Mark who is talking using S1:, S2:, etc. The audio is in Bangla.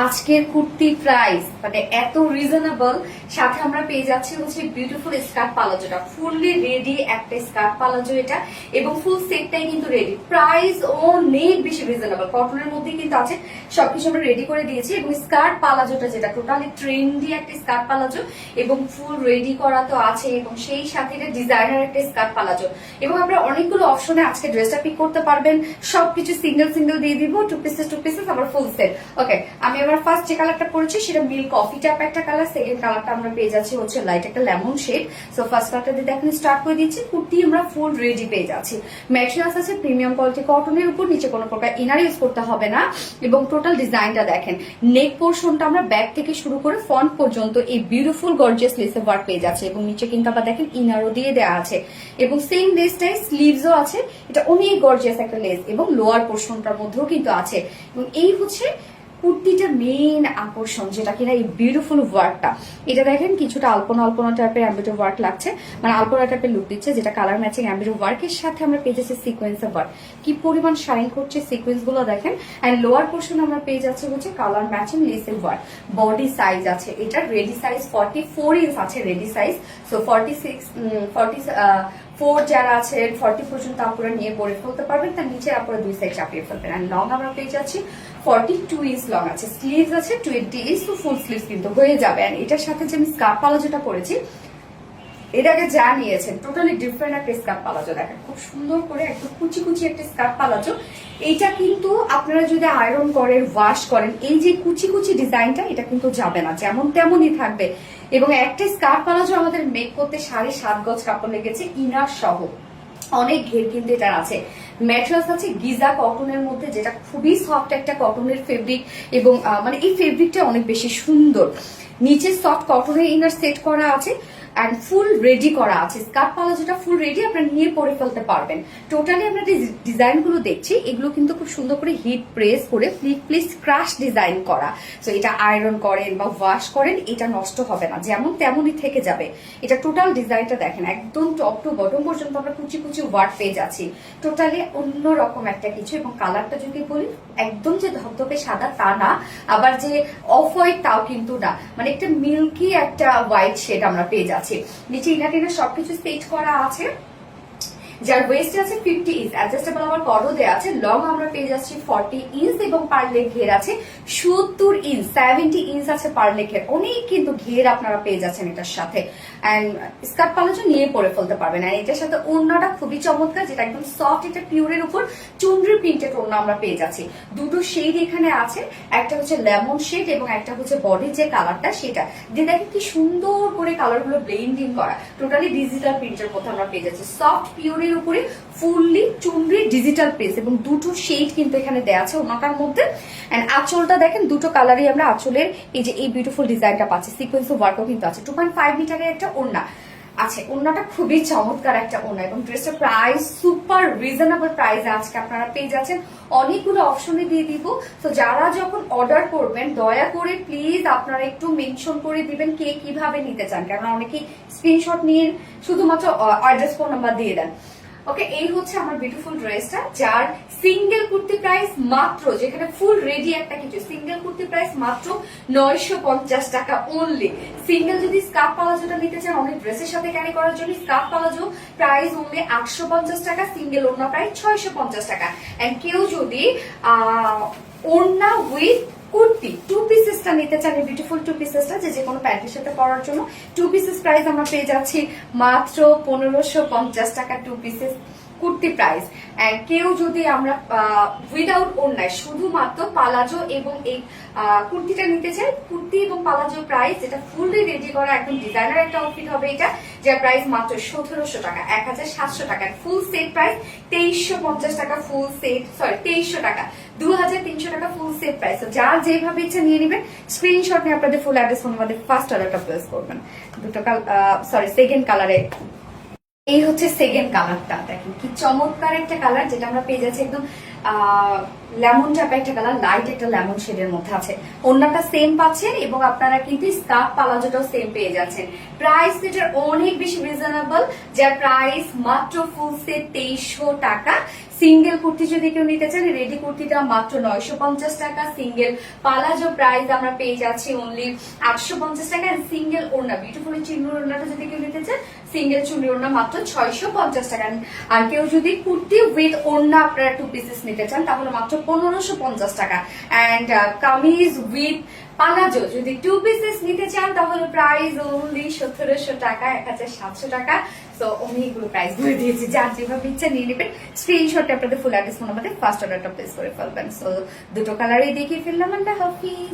S1: আজকের কুর্তি প্রাইস মানে এত রিজনেবল, সাথে আমরা পেয়ে যাচ্ছি হচ্ছে বিউটিফুল স্কার্ট পালাজোটা, ফুললি রেডি একটা স্কার্ট পালাজো এটা, এবং ফুল সেটটাই কিন্তু রেডি। প্রাইস অনেক বেশি রিজনেবল, কটনের মধ্যে কিন্তু আছে, সবকিছু আমরা রেডি করে দিয়েছি। এবং স্কার্ট পালাজোটা যেটা টোটালি ট্রেন্ডি একটা স্কার্ট পালাজো, এবং ফুল রেডি করা তো আছে, এবং সেই সাথে এটা ডিজাইনার একটা স্কার্ট পালাজো। এবং আমরা অনেকগুলো অপশনে আজকে ড্রেসটা পিক করতে পারবেন, সবকিছু সিঙ্গেল সিঙ্গেল দিয়ে দিব, টু পিসেস আবার ফুল সেট। ওকে, আমি আবার ফার্স্ট যে কালারটা পরেছি সেটা মিল্ক কফি টাইপ একটা কালার, সেকেন্ড কালারটা আমরা পেয়ে যাচ্ছি হচ্ছে লাইট একটা লেমন শেড। সো ফার্স্ট কালারটা দিয়ে এখন স্টার্ট করে দিচ্ছি। কুর্তি আমরা ফুল রেডি পেয়ে যাচ্ছি, ম্যাটেরিয়ালস আছে প্রিমিয়াম কোয়ালিটি কটনের উপর, নিচে কোনো প্রকার ইনার ইউজ করতে হবে না। এবং টোটাল ডিজাইনটা দেখেন, নেক পোর্শনটা আমরা ব্যাক থেকে শুরু করে ফ্রন্ট পর্যন্ত এই বিউটিফুল গর্জিয়াস লেসে ওয়ার্ক পেয়ে যাচ্ছে, এবং নিচে কিন্তু আবার দেখেন ইনারও দিয়ে দেওয়া আছে, এবং সেম লেসটাই স্লিভসও আছে। এটা অনেক গর্জিয়াস একটা লেস, এবং লোয়ার পোর্শনটার মধ্যেও কিন্তু আছে। এবং এই হচ্ছে কুর্তিটার মেইন আকর্ষণ, যেটা কিনা এই বিউটিফুল ওয়ার্কটা। এটা দেখেন কিছুটা আলপনা আলপনা টাইপের অ্যাম্বিটিভ ওয়ার্ক লাগছে, মানে আলপনা টাইপের লুক দিচ্ছে, যেটা কালার ম্যাচিং অ্যাম্বিটিভ ওয়ার্কের সাথে আমরা পেয়ে যাচ্ছি সিকোয়েন্সের ওয়ার্ক। কি পরিমাণ শাইন করছে সিকোয়েন্স গুলো দেখেন। অ্যান্ড লোয়ার পোর্শন আমরা পেয়ে যাচ্ছি হচ্ছে কালার ম্যাচিং লেসের ওয়ার্ক। বডি সাইজ আছে এটা রেডি সাইজ 44 ইঞ্চ আছে রেডি সাইজ। সো 44 যারা আছে 40 পর্যন্ত আপনারা নিয়ে পরে ফেলতে পারবেন, তার নিচে আপনারা দুই সাইড চাপিয়ে ফেলবেন। অ্যান্ড লং আমরা পেয়ে যাচ্ছি 42 ইঞ্চ লং আছে, স্লিভস আছে 20 ইঞ্চ, তো ফুল স্লিভস কিন্তু হয়ে যাবে। অ্যান্ড এটার সাথে যে আমি স্কার্ট পালাজোটা পরেছি, এটাকে যা নিয়েছেন টোটালি ডিফারেন্ট একটা স্কার্ট পালাজো। দেখেন খুব সুন্দর করে একদম কুচি কুচি একটা স্কার্ট পালাজো। এইটা কিন্তু আপনারা যদি আয়রন করেন, ওয়াশ করেন, এই যে কুচি কুচি ডিজাইনটা এটা কিন্তু যাবে না, যেমন তেমনই থাকবে। এবং একটা স্কার্ট পালাজো আমাদের মেক করতে 7.5 গজ কাপড় লেগেছে, ইনার সহ। অনেক ঘের কিন্তু এটার আছে। ম্যাটেরিয়ালস আছে গিজা কটনের মধ্যে, যেটা খুবই সফট একটা কটনের ফেব্রিক, এবং মানে এই ফেব্রিকটা অনেক বেশি সুন্দর। নিচে সফট কটনের ইনার সেট করা আছে, অ্যান্ড ফুল রেডি করা আছে। স্কার্ট পালাজোটা ফুল রেডি, আপনারা নিয়ে পরে ফেলতে পারবেন। টোটালি আমরা যে ডিজাইন গুলো দেখছি, এগুলো কিন্তু খুব সুন্দর করে হিট প্রেস করে প্লিজ ক্রাশ ডিজাইন করা। সো এটা আয়রন করেন বা ওয়াশ করেন, এটা নষ্ট হবে না, যেমন তেমনই থেকে যাবে। এটা টোটাল ডিজাইনটা দেখেন, একদম টপ টু বটম পর্যন্ত আমরা কুচি কুচি ওয়ার্ক পেয়ে যাচ্ছি। টোটালি অন্যরকম একটা কিছু। এবং কালারটা যদি বলি, একদম যে ধপধপে সাদা তা না, আবার যে অফ হোয়াইট তাও কিন্তু না, মানে একটা মিল্কি একটা হোয়াইট শেড আমরা পেয়ে যাচ্ছি। নিচে ইনার টিনার সবকিছু সেট করা আছে, যার ওয়েস্ট আছে 50 ইঞ্চ, অ্যাডজাস্টেবল আবার কর্ডও দেওয়া আছে। লং আমরা পেয়ে যাচ্ছি 40 ইঞ্চ, এবং পার লেগ ঘের আছে 70 ইঞ্চ, 70 ইঞ্চ আছে পার লেগের। অনেক কিন্তু ঘের আপনারা পেয়ে যাচ্ছেন এটার সাথে। অ্যান্ড স্কার্ট পালাজো নিয়ে পরে ফেলতে পারবেন। আর এটার সাথে ওড়নাটা খুবই চমৎকার, যেটা একদম সফট, এটা পিওরের উপর চুনরি প্রিন্টেড ওড়না আমরা পেয়ে যাচ্ছি। দুটো শেড এখানে আছে, একটা হচ্ছে লেমন শেড এবং একটা হচ্ছে বডির যে কালারটা সেটা দিয়ে। দেখেন কি সুন্দর করে কালার গুলো ব্লেন্ডিং করা, টোটালি ডিজিটাল প্রিন্টের মধ্যে আমরা পেয়ে যাচ্ছি। সফট পিওরের উপরে ফুললি চুনরি ডিজিটাল প্রেস, এবং দুটো শেড কিন্তু এখানে দেওয়া আছে ওনাটার মধ্যে। এন্ড আঁচলটা দেখেন, দুটো কালারই আমরা আঁচলের এই যে এই বিউটিফুল ডিজাইনটা পাচ্ছি। সিকোয়েন্স ওয়ার্কও কিন্তু আছে। 2.5 মিটারের একটা ওড়না আছে, ওড়নাটা খুবই চমৎকার একটা ওড়না। এবং ড্রেসটার প্রাইস সুপার রিজনেবল প্রাইসে আজকে আপনারা পেয়ে যাচ্ছেন। অনেকগুলো অপশনে দিয়ে দিব। তো যারা যখন অর্ডার করবেন, দয়া করে প্লিজ আপনারা একটু মেনশন করে দিবেন কে কিভাবে নিতে চান, কারণ অনেকেই স্ক্রিনশট নিয়ে শুধুমাত্র অ্যাড্রেস ফোন নাম্বার দিয়ে দেন। ওকে, এই হচ্ছে আমার বিউটিফুল ড্রেসটা, যার সিঙ্গেল কুর্তি প্রাইস মাত্র, যেখানে ফুল রেডি একটা কিছু, সিঙ্গেল কুর্তি প্রাইস মাত্র 950 টাকা অনলি। সিঙ্গেল যদি স্কার্ট পালাজোটা নিতে চান অনেক ড্রেসের সাথে ক্যারি করার জন্য, স্কার্ট পালাজো প্রাইস অনলি 850 টাকা, সিঙ্গেল ওড়না প্রাইস 650 টাকা। এন্ড কেউ যদি ওড়না উইথ কুর্তি 2 পিসেসটা নিতে চান, এই বিউটিফুল 2 পিসেসটা যে কোনো প্যান্টের সাথে পরার জন্য, 2 পিসেস প্রাইস আমরা পেয়ে যাচ্ছি মাত্র 1550 টাকা 2 পিসেস কুর্তি প্রাইস। এন্ড কেউ যদি আমরা উইদাউট ওড়নায় শুধুমাত্র পালাজো এবং এই কুর্তিটা নিতে চাই, কুর্তি এবং পালাজো প্রাইস, যেটা ফুললি রেডি করা একদম ডিজাইনার একটা আউটফিট হবে এটা, যার প্রাইস মাত্র 1700 টাকা, 1700 টাকা। ফুল সেট প্রাইস 2350 টাকা, ফুল সেট 2300 টাকা, 2300 টাকা ফুল সেট প্রাইস। যার যেভাবে ইচ্ছা নিয়ে নেবেন, স্ক্রিনশট নিয়ে আপনাদের ফুল অ্যাড্রেস ফোন আমাদের ফার্স্ট অর্ডারটা প্লেস করবেন। সেকেন্ড কালারে, এই হচ্ছে সেকেন্ড কালারটা। দেখেন কি চমৎকার একটা কালার, যেটা আমরা পেয়ে যাচ্ছি একদম লেমন টাইপ একটা কালার, লাইট একটা লেমন শেডের মধ্যে আছে। ওড়নাটা সেম পাচ্ছেন, এবং আপনারা কিন্তু স্কার্ট পালাজোটাও সেম পেয়ে যাচ্ছেন। প্রাইস এটার অনেক বেশি রিজনেবল, যার প্রাইস মাত্র ফুল সেট 2300 টাকা, সিঙ্গেল কুর্তি যদি কেউ নিতে চান, রেডি কুর্তিটা মাত্র 950 টাকা। সিঙ্গেল পালাজো প্রাইস আমরা পেয়ে যাচ্ছি অনলি 850 টাকা। সিঙ্গেল ওড়না, বিউটিফুল চুন্নি ওড়নাটা যদি কেউ নিতে চান, সিঙ্গেল চুন্নি ওড়না মাত্র 650 টাকা। আর কেউ যদি কুর্তি উইথ ওড়না আপনারা 2 পিসেস নিতে চান তাহলে মাত্র 1550 টাকা। অ্যান্ড কামিজ উইথ পালাজো যদি 2 পিসেস নিতে চান তাহলে প্রাইস অনলি 1700 টাকা, 1700 টাকা। সো অনেকগুলো প্রাইস বলে দিয়েছি, যার যেভাবে ইচ্ছা নিয়ে নেবেন। স্ক্রিনশটে আপনাদের ফুল অ্যাড্রেস ফোন আমাদের ফার্স্ট অর্ডারটা প্লেস করে ফেলবেন। সো দুটো কালারই দেখিয়ে ফেললাম। আল্লাহ হাফিজ।